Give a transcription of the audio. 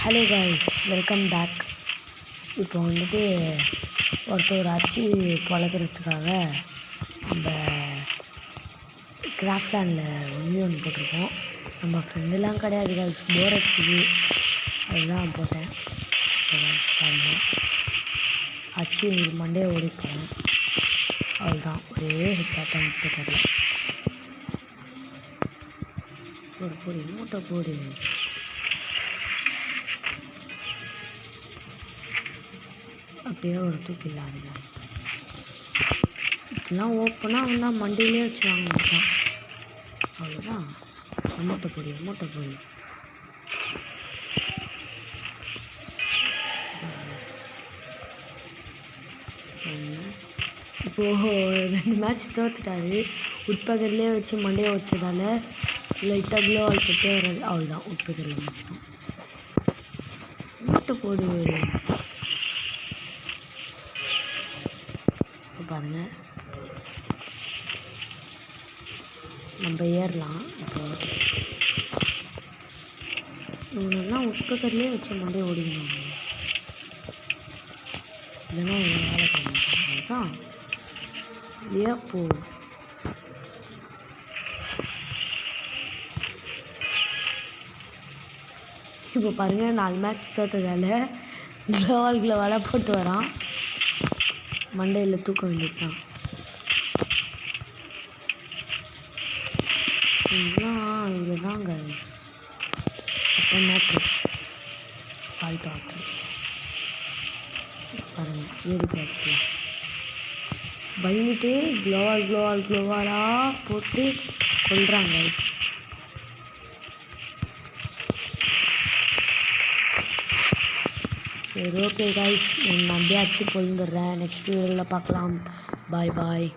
Hello guys, welcome back. இப்போ வந்துட்டு ஒருத்தர் அச்சு பழக்கிறதுக்காக நம்ம கிராஃப்ட்லேண்டில் ஒன்று போட்டிருக்கோம். நம்ம ஃப்ரெண்டெல்லாம் கிடையாது கைஸ், போர் அடிச்சுது, அதுதான் போட்டேன். பாருங்கள், அச்சு மண்டையை ஓடிப்போம். அவ்வளோதான், ஒரே ஹெச்சாட்டம் போட்டாரு. போடு மூட்டை போடு. அப்படியே ஒரு தூக்கிடலாங்க. இப்படிலாம் ஓப்பனாக வந்தால் மண்டியிலே வச்சு வாங்க மாட்டான். அவ்வளோதான், மூட்டை பொடி. இப்போது 2 மேட்ச் தோத்துட்டாரு. உட்பகர்லேயே வச்சு மண்டையை வச்சதால லைட்டாக க்ளோ ஆல் போட்டு அவ்வளோதான், உட்பகரில் மேட்ச் தான். மூட்டை போடு. பாருங்க, நம்ம ஏறலாம். இப்போ இவனெல்லாம் உட்பக்கத்துலேயே வச்சு மண்டையை ஓடிக்கணும், இல்லைன்னா இவங்க வேலை பண்ண மாட்டாங்க. அதுதான் இல்லையா. போ இப்போ பாருங்கள், 4 மேட்ச் தோற்றதால க்ளோவால் போட்டு வரான். மண்டையில் தூக்க வேண்டியது தான். இதுதாங்க செகண்ட் மேட்ரு. சால்ட் வாட்டர் பாருங்கள், ஏறி போச்சு. பயந்துட்டு க்ளோவாலாக போட்டு கொள்றாங்க. சரி, ஓகே கைஸ், நான் அப்படியே அடிச்சு கொள்ந்துடுறேன். நெக்ஸ்ட் வீடியோவில் பார்க்கலாம். பாய்.